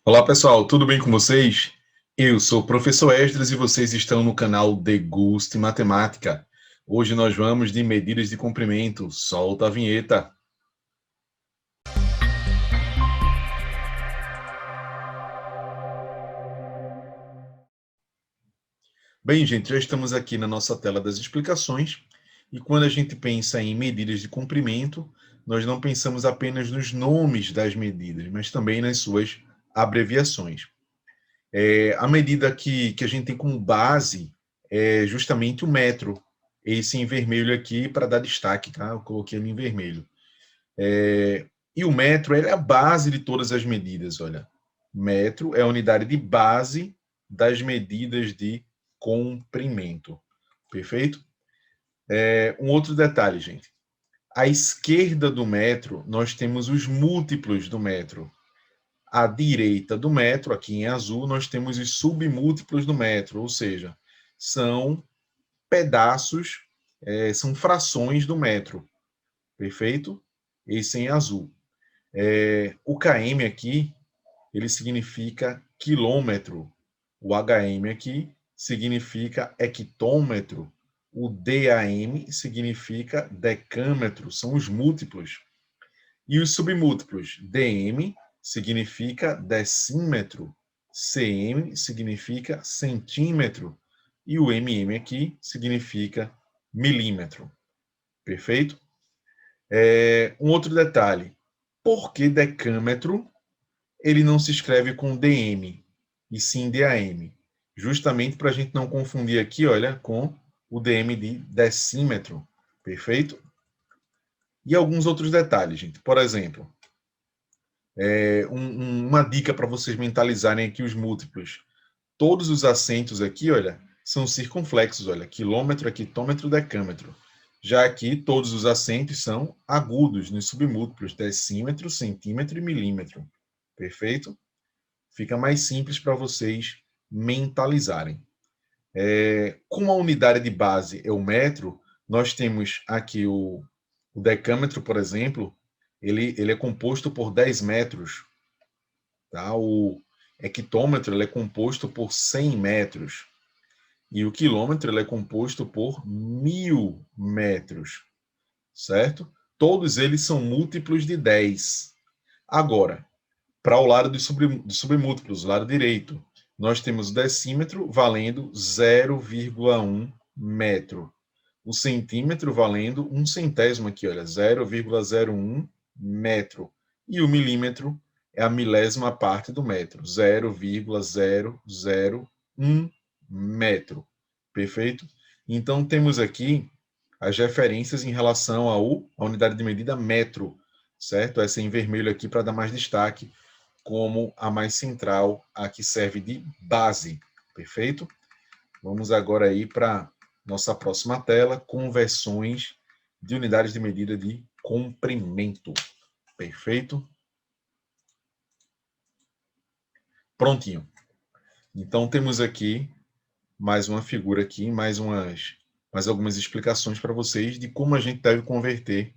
Olá pessoal, tudo bem com vocês? Eu sou o professor Esdras e vocês estão no canal Deguste Matemática. Hoje nós vamos de medidas de comprimento. Solta a vinheta. Bem, gente, já estamos aqui na nossa tela das explicações e quando a gente pensa em medidas de comprimento, nós não pensamos apenas nos nomes das medidas, mas também nas suas abreviações. A medida que a gente tem como base é justamente o metro. Esse em vermelho aqui para dar destaque, tá? Eu coloquei ele em vermelho. E o metro é a base de todas as medidas, olha. Metro é a unidade de base das medidas de comprimento. Perfeito? Um outro detalhe, gente. À esquerda do metro, nós temos os múltiplos do metro. À direita do metro, aqui em azul, nós temos os submúltiplos do metro, ou seja, são pedaços, são frações do metro, perfeito? Esse em azul. O km aqui, ele significa quilômetro. O hm aqui significa hectômetro. O DAM significa decâmetro, são os múltiplos. E os submúltiplos, dm significa decímetro, cm significa centímetro e o mm aqui significa milímetro. Perfeito? Um outro detalhe, por que decâmetro ele não se escreve com dm e sim dam? Justamente para a gente não confundir aqui, olha, com o dm de decímetro. Perfeito? E alguns outros detalhes, gente. Por exemplo, uma dica para vocês mentalizarem aqui os múltiplos. Todos os acentos aqui, olha, são circunflexos, olha, quilômetro, hectômetro, decâmetro. Já aqui, todos os acentos são agudos nos submúltiplos, decímetro, centímetro e milímetro. Perfeito? Fica mais simples para vocês mentalizarem. Como a unidade de base é o metro, nós temos aqui o decâmetro, por exemplo, ele é composto por 10 metros. Tá? O hectômetro ele é composto por 100 metros. E o quilômetro ele é composto por 1000 metros. Certo? Todos eles são múltiplos de 10. Agora, para o lado dos submúltiplos, o lado direito, nós temos o decímetro valendo 0,1 metro. O centímetro valendo 1 centésimo aqui, olha, 0,01 metro. E o milímetro é a milésima parte do metro, 0,001 metro. Perfeito? Então, temos aqui as referências em relação à unidade de medida metro, certo? Essa em vermelho aqui para dar mais destaque, como a mais central, a que serve de base. Perfeito? Vamos agora aí para nossa próxima tela, conversões de unidades de medida de comprimento. Perfeito? Prontinho. Então temos aqui mais uma figura aqui, mais algumas explicações para vocês de como a gente deve converter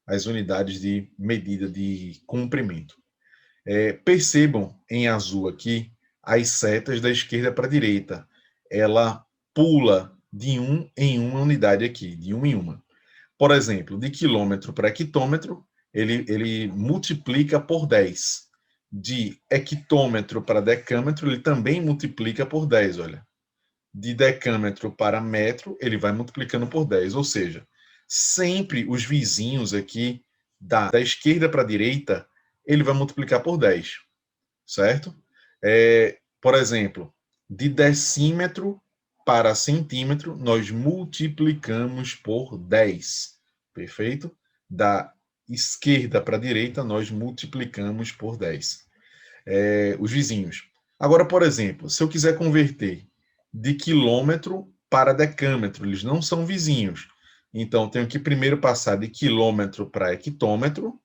as unidades de medida de comprimento. Percebam em azul aqui as setas da esquerda para a direita. Ela pula de um em uma unidade aqui, de uma em uma. Por exemplo, de quilômetro para hectômetro, ele multiplica por 10. De hectômetro para decâmetro, ele também multiplica por 10, olha. De decâmetro para metro, ele vai multiplicando por 10. Ou seja, sempre os vizinhos aqui, da esquerda para a direita, ele vai multiplicar por 10, certo? Por exemplo, de decímetro para centímetro, nós multiplicamos por 10, perfeito? Da esquerda para a direita, nós multiplicamos por 10. Os vizinhos. Agora, por exemplo, se eu quiser converter de quilômetro para decâmetro, eles não são vizinhos. Então, tenho que primeiro passar de quilômetro para hectômetro,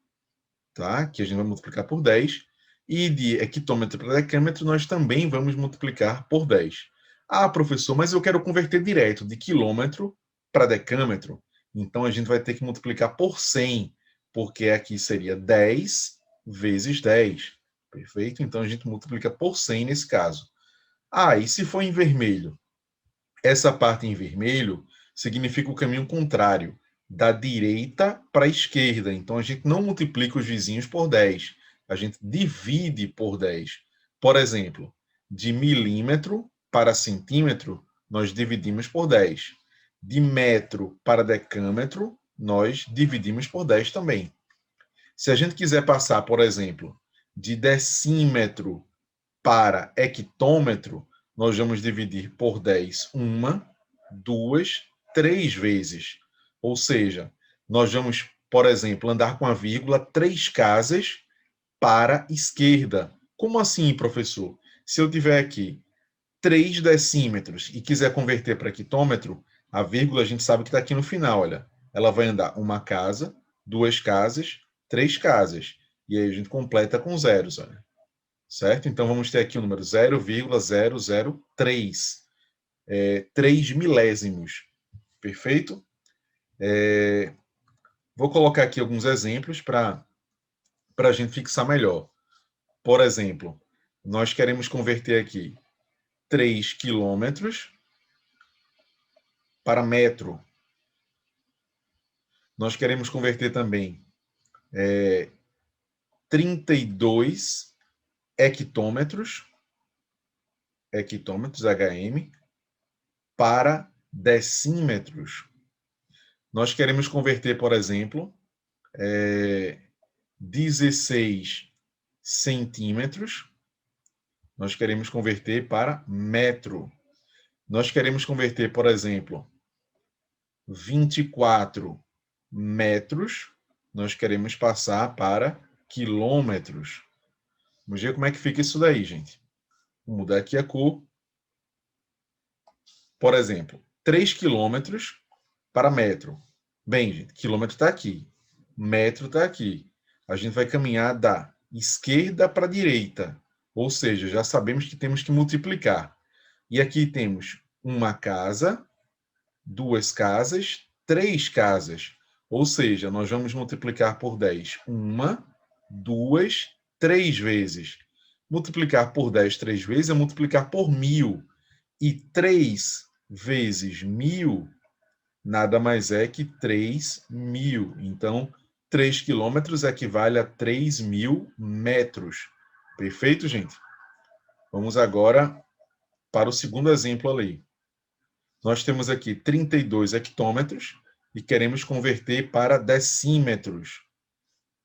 tá? Que a gente vai multiplicar por 10. E de hectômetro para decâmetro, nós também vamos multiplicar por 10. Ah, professor, mas eu quero converter direto de quilômetro para decâmetro. Então, a gente vai ter que multiplicar por 100, porque aqui seria 10 vezes 10. Perfeito? Então, a gente multiplica por 100 nesse caso. Ah, e se for em vermelho? Essa parte em vermelho significa o caminho contrário, da direita para a esquerda. Então, a gente não multiplica os vizinhos por 10, a gente divide por 10. Por exemplo, de milímetro para centímetro, nós dividimos por 10. De metro para decâmetro, nós dividimos por 10 também. Se a gente quiser passar, por exemplo, de decímetro para hectômetro, nós vamos dividir por 10 uma, duas, três vezes. Ou seja, nós vamos, por exemplo, andar com a vírgula 3 casas para a esquerda. Como assim, professor? Se eu tiver aqui 3 decímetros e quiser converter para hectômetro, a vírgula a gente sabe que está aqui no final, olha. Ela vai andar uma casa, duas casas, 3 casas. E aí a gente completa com zeros, olha. Certo? Então, vamos ter aqui o número 0,003. 3 milésimos. Perfeito? Vou colocar aqui alguns exemplos para a gente fixar melhor. Por exemplo, nós queremos converter aqui 3 quilômetros para metro. Nós queremos converter também 32 hectômetros, HM, para decímetros. Nós queremos converter, por exemplo, 16 centímetros. Nós queremos converter para metro. Nós queremos converter, por exemplo, 24 metros. Nós queremos passar para quilômetros. Vamos ver como é que fica isso daí, gente. Vou mudar aqui a cor. Por exemplo, 3 quilômetros para metro. Bem, gente, quilômetro está aqui. Metro está aqui. A gente vai caminhar da esquerda para a direita. Ou seja, já sabemos que temos que multiplicar. E aqui temos uma casa, duas casas, 3 casas. Ou seja, nós vamos multiplicar por 10 uma, duas, 3 vezes. Multiplicar por 10 3 vezes é multiplicar por 1.000. E 3 vezes 1.000 nada mais é que 3.000. Então, 3 quilômetros equivale a 3.000 metros. Perfeito, gente? Vamos agora para o segundo exemplo ali. Nós temos aqui 32 hectômetros e queremos converter para decímetros.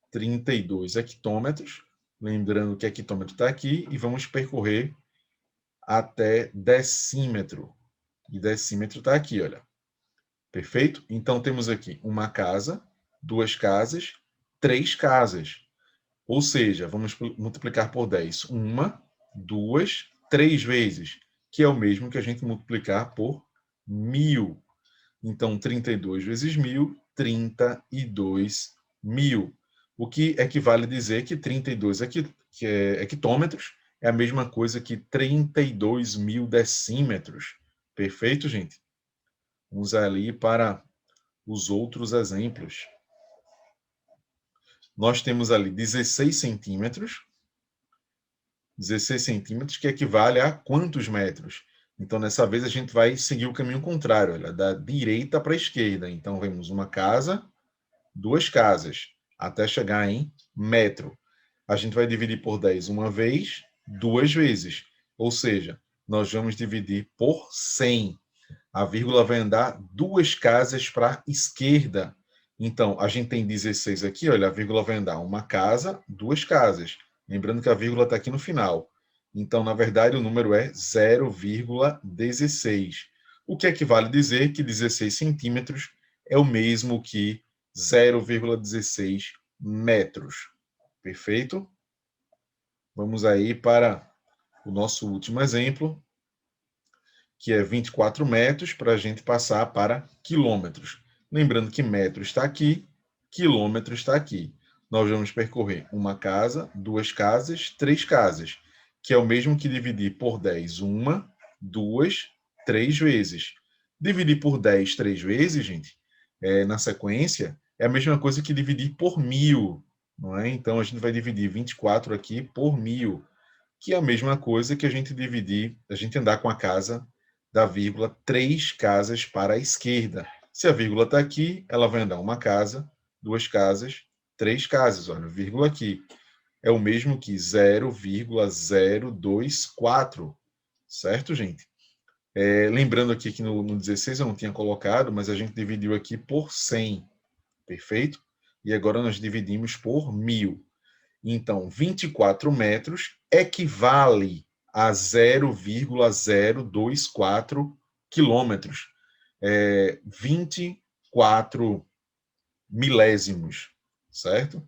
32 hectômetros. Lembrando que hectômetro está aqui e vamos percorrer até decímetro. E decímetro está aqui, olha. Perfeito? Então, temos aqui uma casa, duas casas, 3 casas. Ou seja, vamos multiplicar por 10 uma, duas, 3 vezes, que é o mesmo que a gente multiplicar por 1.000. Então, 32 vezes 1.000, 32.000. O que equivale a dizer que 32 hectômetros é a mesma coisa que 32.000 decímetros. Perfeito, gente? Vamos ali para os outros exemplos. Nós temos ali 16 centímetros. 16 centímetros, que equivale a quantos metros? Então, dessa vez, a gente vai seguir o caminho contrário, olha, da direita para a esquerda. Então, vemos uma casa, duas casas, até chegar em metro. A gente vai dividir por 10 uma vez, duas vezes. Ou seja, nós vamos dividir por 100. A vírgula vai andar 2 casas para a esquerda. Então, a gente tem 16 aqui, olha, a vírgula vai andar uma casa, 2 casas. Lembrando que a vírgula está aqui no final. Então, na verdade, o número é 0,16. O que equivale a dizer que 16 centímetros é o mesmo que 0,16 metros. Perfeito? Vamos aí para o nosso último exemplo, que é 24 metros, para a gente passar para quilômetros. Lembrando que metro está aqui, quilômetro está aqui. Nós vamos percorrer uma casa, duas casas, 3 casas, que é o mesmo que dividir por 10 uma, duas, 3 vezes. Dividir por 10 3 vezes, gente, na sequência, é a mesma coisa que dividir por 1.000. não é? Então, a gente vai dividir 24 aqui por 1.000, que é a mesma coisa que a gente andar com a casa da vírgula 3 casas para a esquerda. Se a vírgula está aqui, ela vai andar uma casa, 2 casas, 3 casas. Olha, vírgula aqui. É o mesmo que 0,024, certo, gente? Lembrando aqui que no 16 eu não tinha colocado, mas a gente dividiu aqui por 100, perfeito? E agora nós dividimos por 1.000. Então, 24 metros equivale a 0,024 quilômetros. 24 milésimos, certo?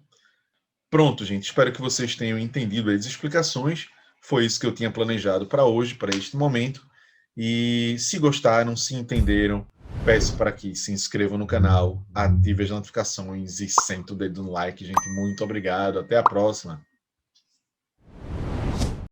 Pronto, gente. Espero que vocês tenham entendido as explicações. Foi isso que eu tinha planejado para hoje, para este momento. E se gostaram, se entenderam, peço para que se inscrevam no canal, ativem as notificações e sentem o dedo no like, gente. Muito obrigado. Até a próxima.